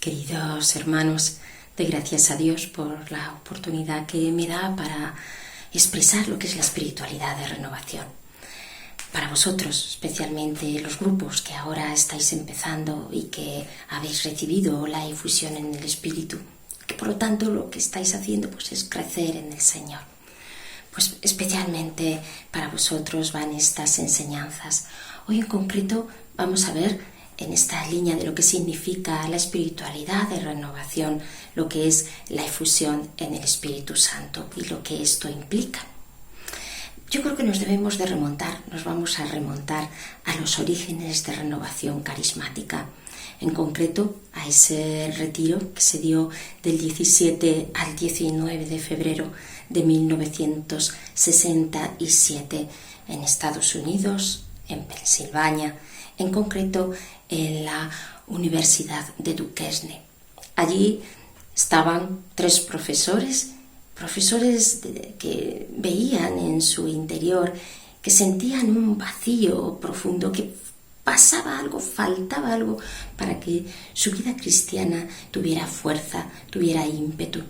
Queridos hermanos, doy gracias a Dios por la oportunidad que me da para expresar lo que es la espiritualidad de renovación. Para vosotros, especialmente los grupos que ahora estáis empezando y que habéis recibido la efusión en el Espíritu, que por lo tanto lo que estáis haciendo es crecer en el Señor. Pues especialmente para vosotros van estas enseñanzas. Hoy en concreto vamos a ver en esta línea de lo que significa la espiritualidad de renovación, lo que es la efusión en el Espíritu Santo y lo que esto implica. Yo creo que nos vamos a remontar a los orígenes de renovación carismática, en concreto a ese retiro que se dio del 17 al 19 de febrero de 1967 en Estados Unidos, en Pensilvania, en concreto en la Universidad de Duquesne. Allí estaban 3 profesores que veían en su interior, que sentían un vacío profundo, que pasaba algo, faltaba algo para que su vida cristiana tuviera fuerza, tuviera ímpetu.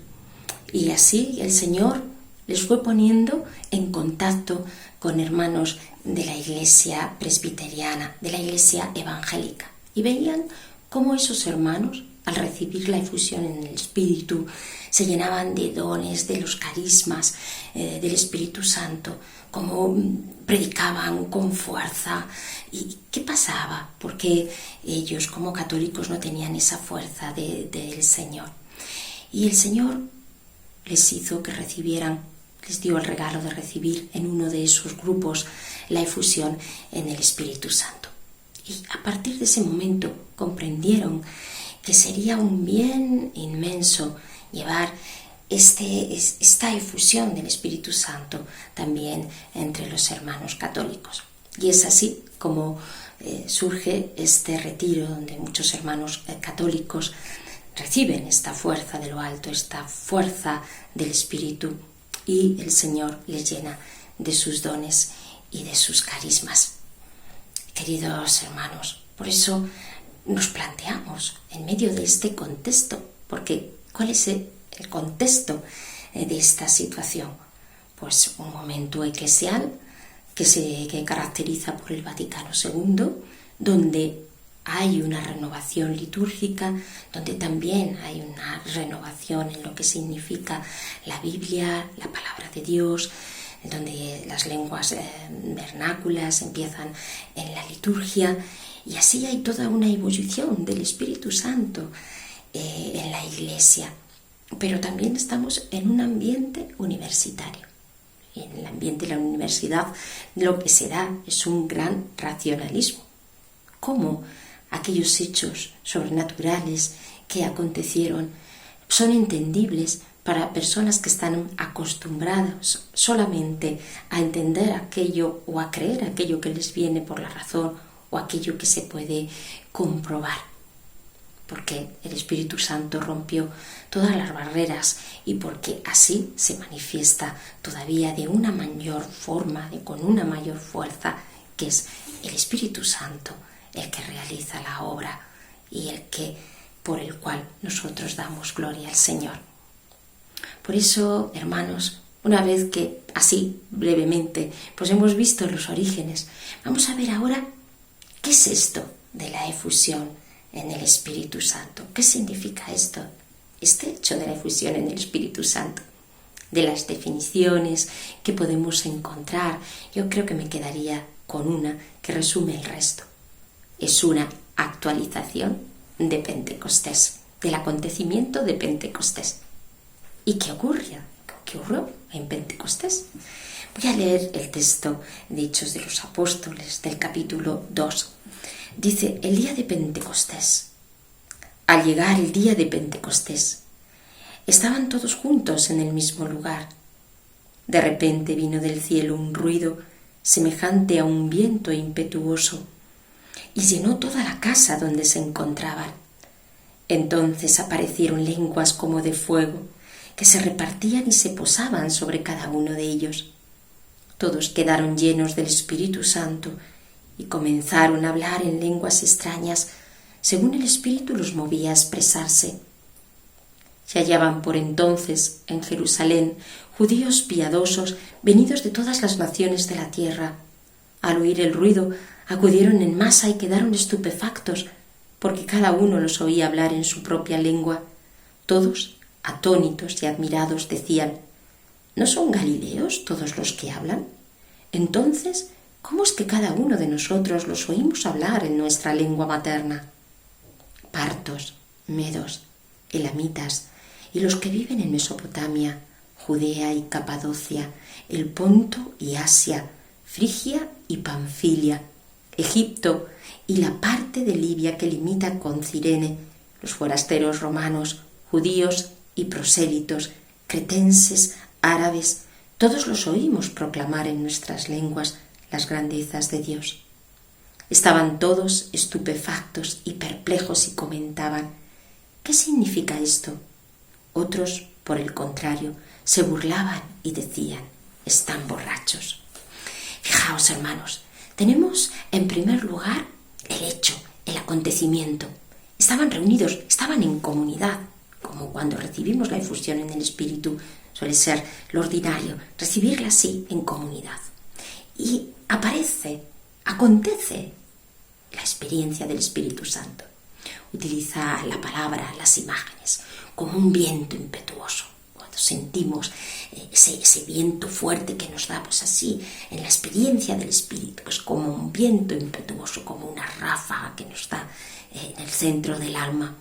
Y así el Señor les fue poniendo en contacto con hermanos de la iglesia presbiteriana, de la iglesia evangélica. Y veían cómo esos hermanos, al recibir la efusión en el Espíritu, se llenaban de dones, de los carismas del Espíritu Santo, cómo predicaban con fuerza. ¿Y qué pasaba? Porque ellos como católicos no tenían esa fuerza del Señor. Y el Señor les hizo que les dio el regalo de recibir en uno de esos grupos la efusión en el Espíritu Santo. Y a partir de ese momento comprendieron que sería un bien inmenso llevar esta efusión del Espíritu Santo también entre los hermanos católicos. Y es así como surge este retiro donde muchos hermanos católicos reciben esta fuerza de lo alto, esta fuerza del Espíritu, y el Señor les llena de sus dones y de sus carismas. Queridos hermanos, por eso nos planteamos en medio de este contexto, porque ¿cuál es el contexto de esta situación? Pues un momento eclesial que caracteriza por el Vaticano II, donde hay una renovación litúrgica, donde también hay una renovación en lo que significa la Biblia, la palabra de Dios, donde las lenguas vernáculas empiezan en la liturgia, y así hay toda una ebullición del Espíritu Santo en la Iglesia. Pero también estamos en un ambiente universitario. En el ambiente de la universidad lo que se da es un gran racionalismo. ¿Cómo aquellos hechos sobrenaturales que acontecieron son entendibles para personas que están acostumbradas solamente a entender aquello o a creer aquello que les viene por la razón o aquello que se puede comprobar? Porque el Espíritu Santo rompió todas las barreras y porque así se manifiesta todavía de una mayor forma, con una mayor fuerza, que es el Espíritu Santo el que realiza la obra y por el cual nosotros damos gloria al Señor. Por eso, hermanos, una vez que así brevemente hemos visto los orígenes, vamos a ver ahora qué es esto de la efusión en el Espíritu Santo. ¿Qué significa esto? Este hecho de la efusión en el Espíritu Santo. De las definiciones que podemos encontrar, yo creo que me quedaría con una que resume el resto. Es una actualización de Pentecostés, del acontecimiento de Pentecostés. ¿Y qué ocurrió? ¿Qué ocurrió en Pentecostés? Voy a leer el texto de Hechos de los Apóstoles del capítulo 2. Dice: el día de Pentecostés. Al llegar el día de Pentecostés, estaban todos juntos en el mismo lugar. De repente vino del cielo un ruido semejante a un viento impetuoso y llenó toda la casa donde se encontraban. Entonces aparecieron lenguas como de fuego, que se repartían y se posaban sobre cada uno de ellos. Todos quedaron llenos del Espíritu Santo y comenzaron a hablar en lenguas extrañas según el Espíritu los movía a expresarse. Se hallaban por entonces en Jerusalén judíos piadosos venidos de todas las naciones de la tierra. Al oír el ruido, acudieron en masa y quedaron estupefactos, porque cada uno los oía hablar en su propia lengua. Todos, atónitos y admirados, decían: ¿no son galileos todos los que hablan? Entonces, ¿cómo es que cada uno de nosotros los oímos hablar en nuestra lengua materna? Partos, medos, elamitas y los que viven en Mesopotamia, Judea y Capadocia, el Ponto y Asia, Frigia y Panfilia, Egipto y la parte de Libia que limita con Cirene, los forasteros romanos, judíos y prosélitos, cretenses, árabes, todos los oímos proclamar en nuestras lenguas las grandezas de Dios. Estaban todos estupefactos y perplejos y comentaban: ¿qué significa esto? Otros, por el contrario, se burlaban y decían: están borrachos. Fijaos, hermanos, tenemos en primer lugar el hecho, el acontecimiento. Estaban reunidos, estaban en comunidad, como cuando recibimos la infusión en el Espíritu. Suele ser lo ordinario, recibirla así en comunidad. Y acontece la experiencia del Espíritu Santo. Utiliza la palabra, las imágenes, como un viento impetuoso. Cuando sentimos ese viento fuerte que nos da, pues así, en la experiencia del Espíritu, pues como un viento impetuoso, como una ráfaga que nos da en el centro del alma.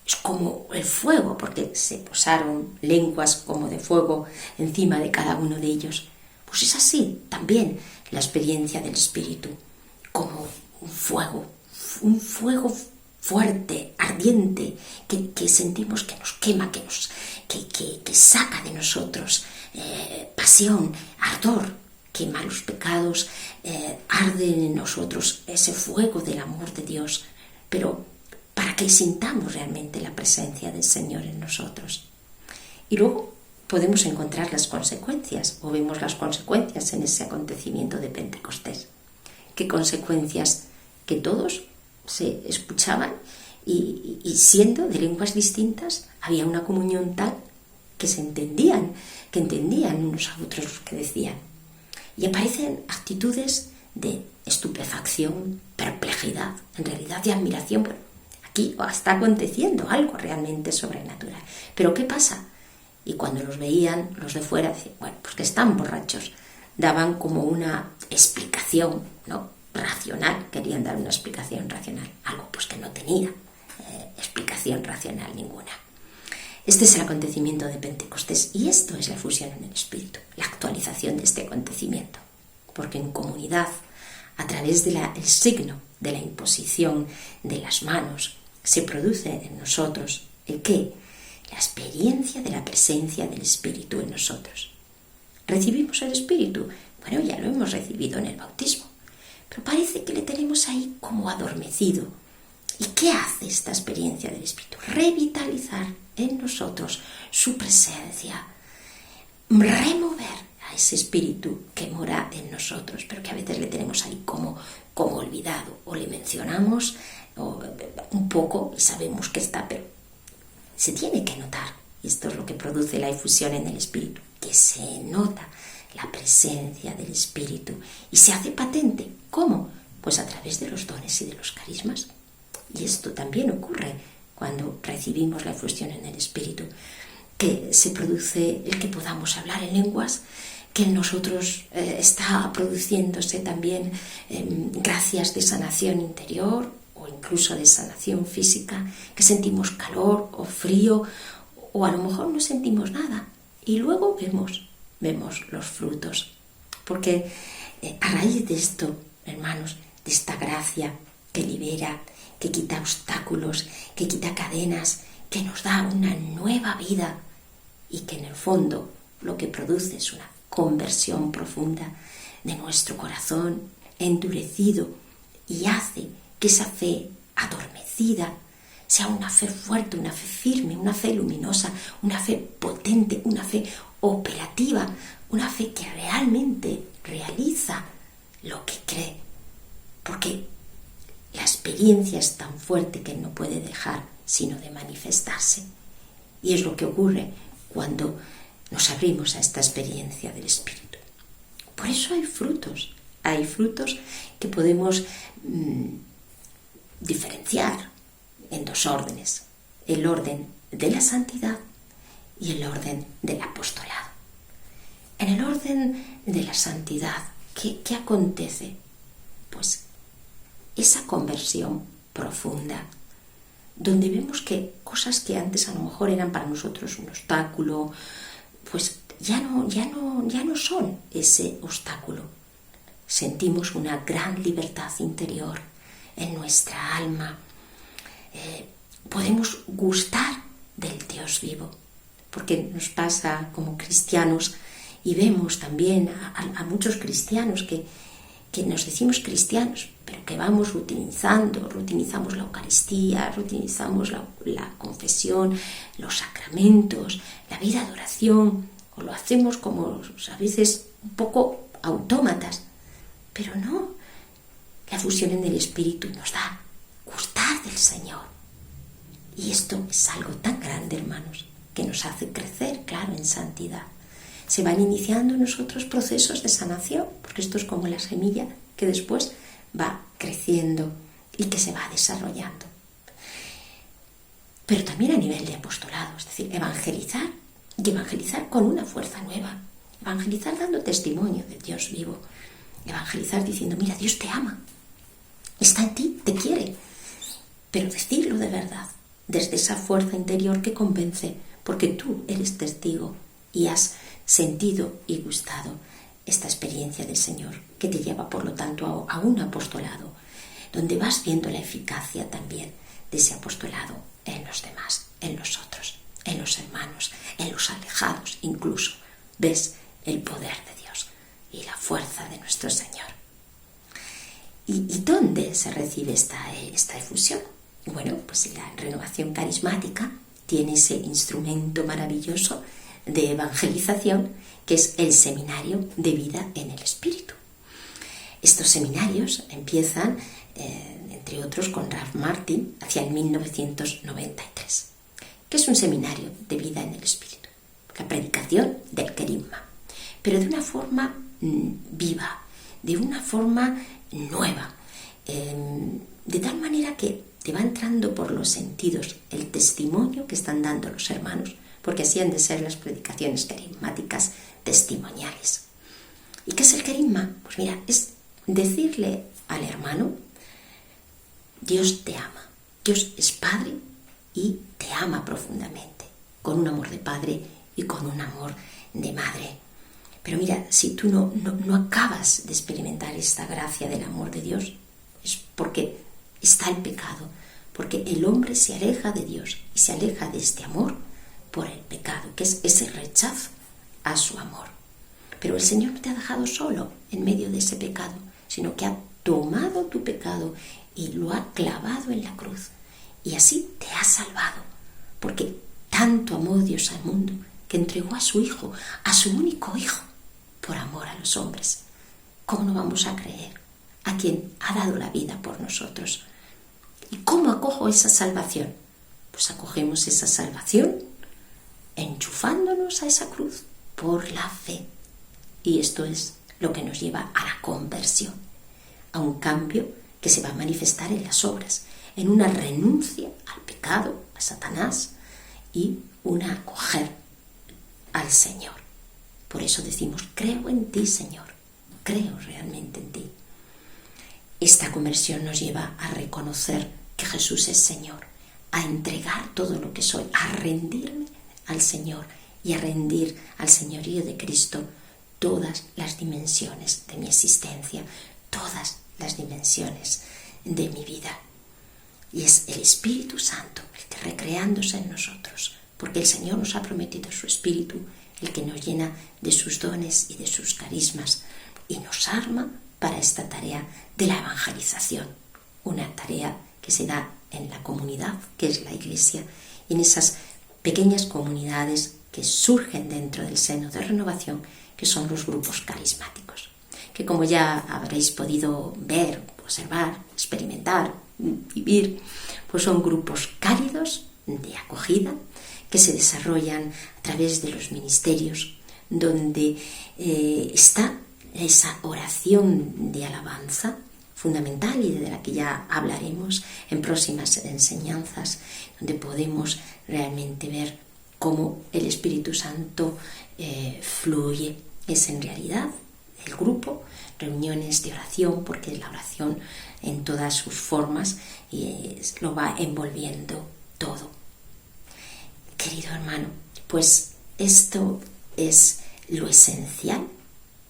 Es como el fuego, porque se posaron lenguas como de fuego encima de cada uno de ellos. Pues es así también la experiencia del Espíritu, como un fuego fuerte, ardiente, que sentimos que nos quema, que saca de nosotros pasión, ardor, quema los pecados, arde en nosotros ese fuego del amor de Dios, pero para que sintamos realmente la presencia del Señor en nosotros. Y luego podemos encontrar las consecuencias, o vemos las consecuencias en ese acontecimiento de Pentecostés. ¿Qué consecuencias? Que todos se escuchaban y siendo de lenguas distintas, había una comunión tal que entendían unos a otros lo que decían. Y aparecen actitudes de estupefacción, perplejidad, en realidad de admiración. Bueno, aquí está aconteciendo algo realmente sobrenatural. ¿Pero qué pasa? Y cuando los veían, los de fuera decían: bueno, pues que están borrachos. Daban como una explicación, ¿no?, racional. Querían dar una explicación racional. Algo pues que no tenía explicación racional ninguna. Este es el acontecimiento de Pentecostés y esto es la fusión en el Espíritu, la actualización de este acontecimiento. Porque en comunidad, a través del signo de la imposición de las manos, se produce en nosotros ¿el qué? La experiencia de la presencia del Espíritu en nosotros. ¿Recibimos el Espíritu? Bueno, ya lo hemos recibido en el bautismo, pero parece que le tenemos ahí como adormecido. ¿Y qué hace esta experiencia del Espíritu? Revitalizar en nosotros su presencia, remover a ese Espíritu que mora en nosotros, pero que a veces le tenemos ahí como olvidado, o le mencionamos un poco y sabemos que está, pero se tiene que notar. Y esto es lo que produce la efusión en el Espíritu, que se nota la presencia del Espíritu y se hace patente. ¿Cómo? Pues a través de los dones y de los carismas. Y esto también ocurre cuando recibimos la efusión en el Espíritu, que se produce el que podamos hablar en lenguas, que en nosotros está produciéndose también gracias de sanación interior o incluso de sanación física, que sentimos calor o frío, o a lo mejor no sentimos nada. Y luego vemos los frutos. Porque a raíz de esto, hermanos, de esta gracia que libera, que quita obstáculos, que quita cadenas, que nos da una nueva vida y que en el fondo lo que produce es una conversión profunda de nuestro corazón endurecido y hace que esa fe adormecida sea una fe fuerte, una fe firme, una fe luminosa, una fe potente, una fe operativa, una fe que realmente realiza lo que cree. Porque la experiencia es tan fuerte que no puede dejar sino de manifestarse. Y es lo que ocurre cuando nos abrimos a esta experiencia del Espíritu. Por eso hay frutos que podemos diferenciar en dos órdenes: el orden de la santidad y el orden del apostolado. En el orden de la santidad, ¿qué acontece? Pues esa conversión profunda, donde vemos que cosas que antes a lo mejor eran para nosotros un obstáculo, pues ya no son ese obstáculo. Sentimos una gran libertad interior en nuestra alma. Podemos gustar del Dios vivo, porque nos pasa como cristianos y vemos también a muchos cristianos que nos decimos cristianos, pero que vamos rutinizamos la Eucaristía, rutinizamos la confesión, los sacramentos, la vida de oración, o lo hacemos como a veces un poco autómatas, pero no. La fusión en el Espíritu nos da gustar del Señor. Y esto es algo tan grande, hermanos, que nos hace crecer, claro, en santidad. Se van iniciando en nosotros procesos de sanación, porque esto es como la semilla que después va creciendo y que se va desarrollando. Pero también a nivel de apostolado, es decir, evangelizar, y evangelizar con una fuerza nueva, evangelizar dando testimonio de Dios vivo, evangelizar diciendo: mira, Dios te ama, está en ti, te quiere, pero decirlo de verdad, desde esa fuerza interior que convence, porque tú eres testigo y has sentido y gustado esta experiencia del Señor, que te lleva, por lo tanto, a un apostolado, donde vas viendo la eficacia también de ese apostolado en los demás, en los otros, en los hermanos, en los alejados, incluso ves el poder de Dios y la fuerza de nuestro Señor. ¿Y dónde se recibe esta efusión? Bueno, pues la renovación carismática tiene ese instrumento maravilloso de evangelización, que es el seminario de vida en el Espíritu. Estos seminarios empiezan, entre otros, con Ralph Martin, hacia el 1993. ¿Qué es un seminario de vida en el Espíritu? La predicación del querigma, pero de una forma viva, de una forma nueva, de tal manera que te va entrando por los sentidos el testimonio que están dando los hermanos, porque así han de ser las predicaciones querigmáticas testimoniales. ¿Y qué es el querigma? Pues mira, es decirle al hermano: Dios te ama, Dios es Padre y te ama profundamente, con un amor de Padre y con un amor de Madre. Pero mira, si tú no acabas de experimentar esta gracia del amor de Dios, es porque está el pecado, porque el hombre se aleja de Dios y se aleja de este amor por el pecado, que es ese rechazo a su amor. Pero el Señor no te ha dejado solo en medio de ese pecado, sino que ha tomado tu pecado y lo ha clavado en la cruz, y así te ha salvado, porque tanto amó Dios al mundo que entregó a su Hijo, a su único Hijo, por amor a los hombres. ¿Cómo no vamos a creer a quien ha dado la vida por nosotros? ¿Y cómo acojo esa salvación? Pues acogemos esa salvación enchufándonos a esa cruz por la fe. Y esto es lo que nos lleva a la conversión, a un cambio que se va a manifestar en las obras, en una renuncia al pecado, a Satanás, y una acoger al Señor. Por eso decimos: creo en ti, Señor, creo realmente en ti. Esta conversión nos lleva a reconocer que Jesús es Señor, a entregar todo lo que soy, a rendirme al Señor y a rendir al señorío de Cristo todas las dimensiones de mi existencia, todas las dimensiones de mi vida. Y es el Espíritu Santo el que, recreándose en nosotros, porque el Señor nos ha prometido su Espíritu, el que nos llena de sus dones y de sus carismas y nos arma para esta tarea de la evangelización, una tarea que se da en la comunidad, que es la Iglesia, y en esas pequeñas comunidades que surgen dentro del seno de renovación, que son los grupos carismáticos, que, como ya habréis podido ver observar, experimentar, vivir, pues son grupos cálidos de acogida que se desarrollan a través de los ministerios, donde está esa oración de alabanza fundamental y de la que ya hablaremos en próximas enseñanzas, donde podemos realmente ver cómo el Espíritu Santo fluye. Es en realidad el grupo, reuniones de oración, porque la oración en todas sus formas lo va envolviendo todo. Querido hermano, pues esto es lo esencial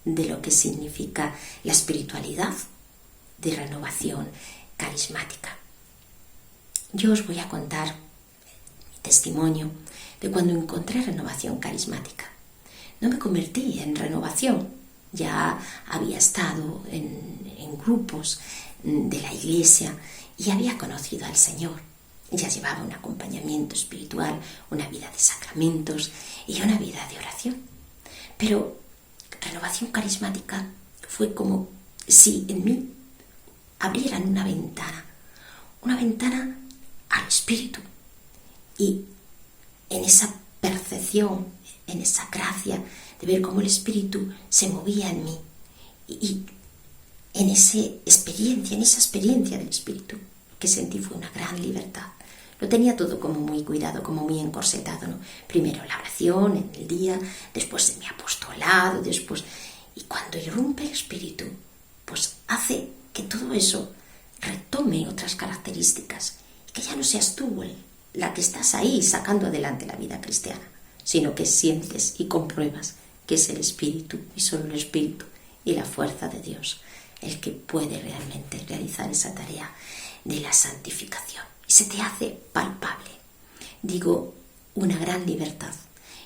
de lo que significa la espiritualidad de renovación carismática. Yo os voy a contar mi testimonio de cuando encontré renovación carismática. No me convertí en renovación, ya había estado en grupos de la iglesia y había conocido al Señor. Ya llevaba un acompañamiento espiritual, una vida de sacramentos y una vida de oración. Pero renovación carismática fue como si en mí abrieran una ventana al Espíritu. Y en esa percepción, en esa gracia de ver cómo el Espíritu se movía en mí y en esa experiencia del Espíritu, lo que sentí fue una gran libertad. Lo tenía todo como muy cuidado, como muy encorsetado, ¿no? Primero la oración en el día, después en mi apostolado, y cuando irrumpe el Espíritu, pues hace que todo eso retome otras características, y que ya no seas tú la que estás ahí sacando adelante la vida cristiana, sino que sientes y compruebas que es el Espíritu y solo el Espíritu y la fuerza de Dios el que puede realmente realizar esa tarea de la santificación. Y se te hace palpable. Digo, una gran libertad.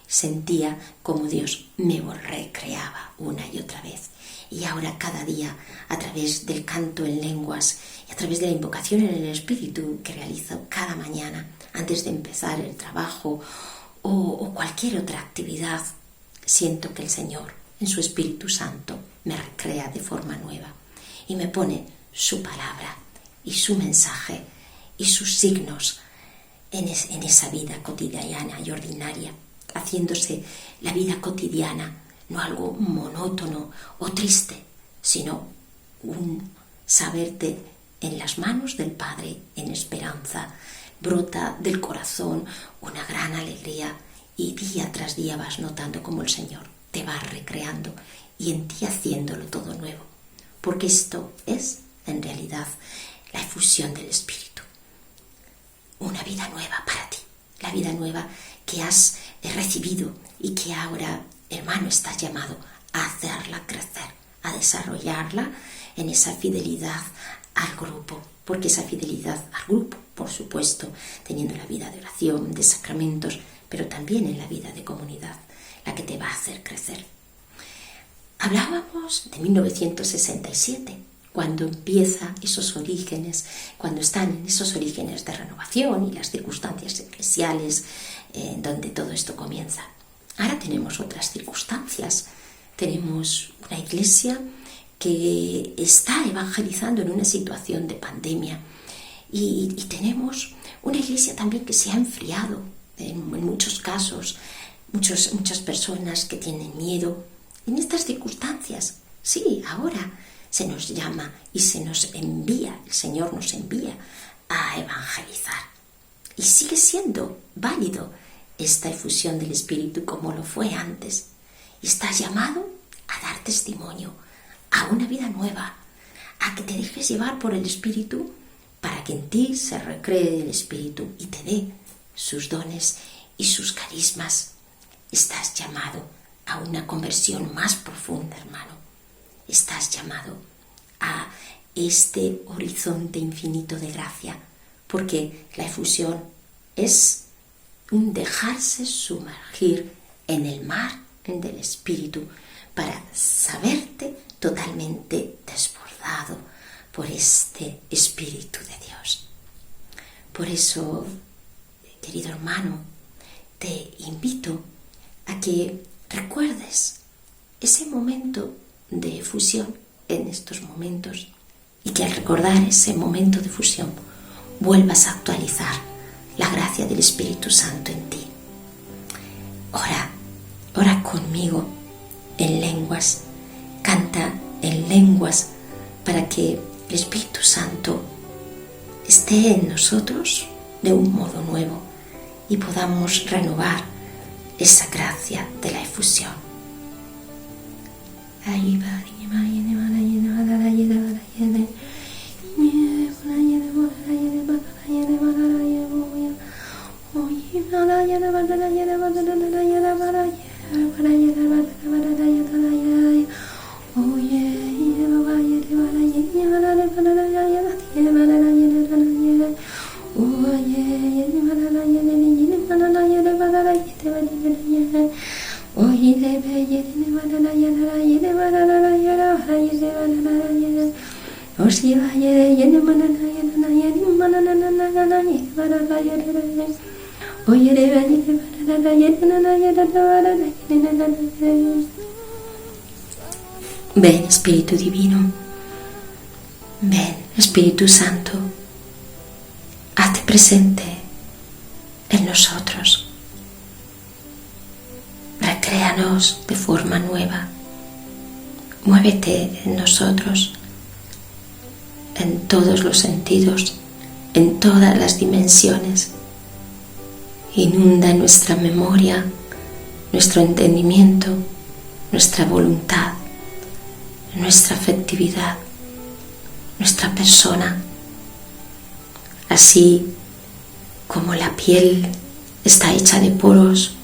Sentía como Dios me recreaba una y otra vez. Y ahora cada día, a través del canto en lenguas y a través de la invocación en el Espíritu que realizo cada mañana antes de empezar el trabajo o cualquier otra actividad, siento que el Señor, en su Espíritu Santo, me recrea de forma nueva y me pone su palabra y su mensaje y sus signos en esa vida cotidiana y ordinaria, haciéndose la vida cotidiana no algo monótono o triste, sino un saberte en las manos del Padre en esperanza. Brota del corazón una gran alegría y día tras día vas notando cómo el Señor te va recreando y en ti haciéndolo todo nuevo, porque esto es en realidad la efusión del Espíritu. Una vida nueva para ti, la vida nueva que has recibido y que ahora, hermano, estás llamado a hacerla crecer, a desarrollarla en esa fidelidad al grupo, porque esa fidelidad al grupo, por supuesto, teniendo la vida de oración, de sacramentos, pero también en la vida de comunidad, la que te va a hacer crecer. Hablábamos de 1967, cuando empieza esos orígenes, cuando están en esos orígenes de renovación y las circunstancias eclesiales donde todo esto comienza. Ahora tenemos otras circunstancias. Tenemos una iglesia que está evangelizando en una situación de pandemia y tenemos una iglesia también que se ha enfriado en muchos casos, muchas personas que tienen miedo. En estas circunstancias, sí, ahora se nos llama y se nos envía, el Señor nos envía a evangelizar. Y sigue siendo válido esta efusión del Espíritu como lo fue antes. Y estás llamado a dar testimonio a una vida nueva, a que te dejes llevar por el Espíritu para que en ti se recree el Espíritu y te dé sus dones y sus carismas. Estás llamado a una conversión más profunda, hermano. Estás llamado a este horizonte infinito de gracia, porque la efusión es un dejarse sumergir en el mar del Espíritu para saberte totalmente desbordado por este Espíritu de Dios. Por eso, querido hermano, te invito a que recuerdes ese momento de efusión en estos momentos y que al recordar ese momento de fusión vuelvas a actualizar la gracia del Espíritu Santo en ti. Ora conmigo en lenguas, canta en lenguas para que el Espíritu Santo esté en nosotros de un modo nuevo y podamos renovar esa gracia de la efusión. Ven, Espíritu Divino, ven, Espíritu Santo, hazte presente en nosotros. Recréanos de forma nueva. Muévete en nosotros, en todos los sentidos, en todas las dimensiones. Inunda nuestra memoria, nuestro entendimiento, nuestra voluntad, nuestra afectividad, nuestra persona. Así como la piel está hecha de poros,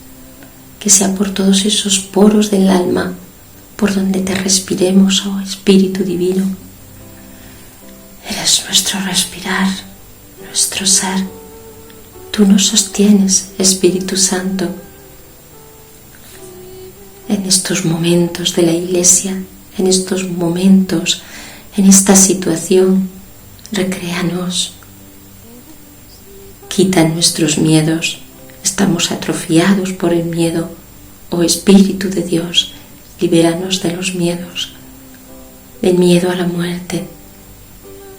que sea por todos esos poros del alma por donde te respiremos, oh Espíritu Divino. Eres nuestro respirar, nuestro ser. Tú nos sostienes, Espíritu Santo. En estos momentos de la Iglesia, en estos momentos, en esta situación, recréanos. Quita nuestros miedos. Estamos atrofiados por el miedo. Oh Espíritu de Dios, libéranos de los miedos, del miedo a la muerte,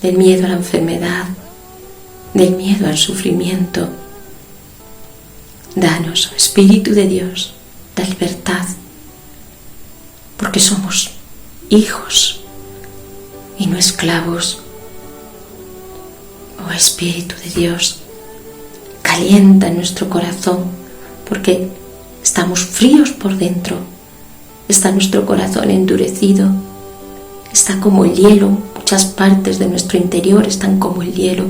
del miedo a la enfermedad, del miedo al sufrimiento. Danos, oh Espíritu de Dios, la libertad, porque somos hijos y no esclavos. Oh Espíritu de Dios, calienta nuestro corazón, porque estamos fríos por dentro. Está nuestro corazón endurecido, está como el hielo. Muchas partes de nuestro interior están como el hielo.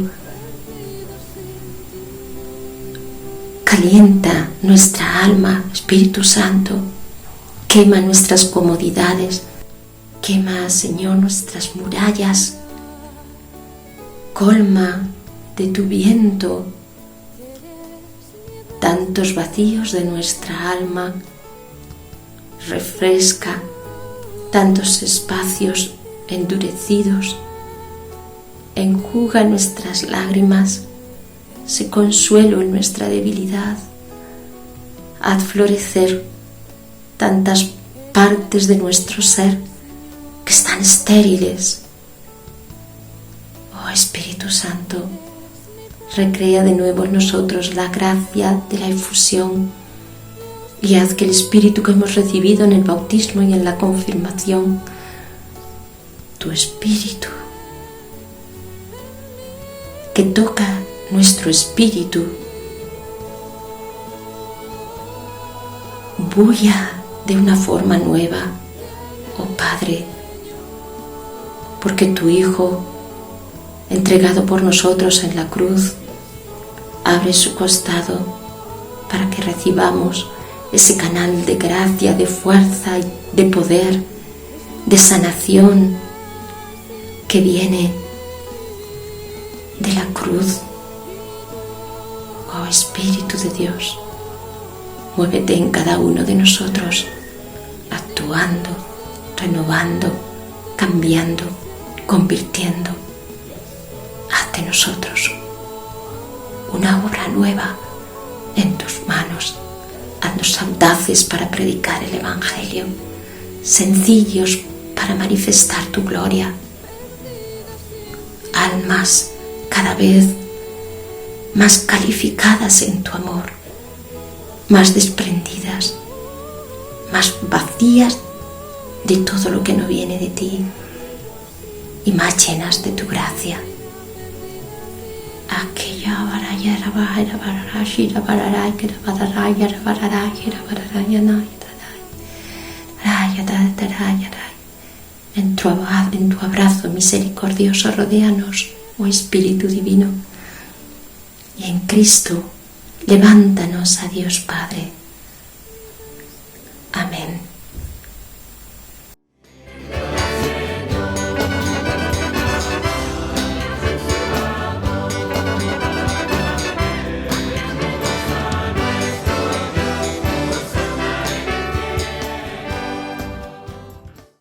Calienta nuestra alma, Espíritu Santo. Quema nuestras comodidades. Quema, Señor, nuestras murallas. Colma de tu viento tantos vacíos de nuestra alma. Refresca tantos espacios endurecidos. Enjuga nuestras lágrimas. Sé consuelo en nuestra debilidad. Haz florecer tantas partes de nuestro ser que están estériles. Oh Espíritu Santo, recrea de nuevo en nosotros la gracia de la efusión y haz que el Espíritu que hemos recibido en el bautismo y en la confirmación, tu Espíritu que toca nuestro espíritu, bulla de una forma nueva, oh Padre, porque tu Hijo, entregado por nosotros en la cruz, abre su costado para que recibamos ese canal de gracia, de fuerza y de poder, de sanación que viene de la cruz. Oh Espíritu de Dios, muévete en cada uno de nosotros, actuando, renovando, cambiando, convirtiendo. Haz de nosotros una obra nueva en tus manos. Haznos audaces para predicar el Evangelio, sencillos para manifestar tu gloria. almas cada vez más calificadas en tu amor, más desprendidas, más vacías de todo lo que no viene de ti y más llenas de tu gracia. En tu abrazo misericordioso rodéanos, oh Espíritu Divino, y en Cristo levántanos a Dios Padre,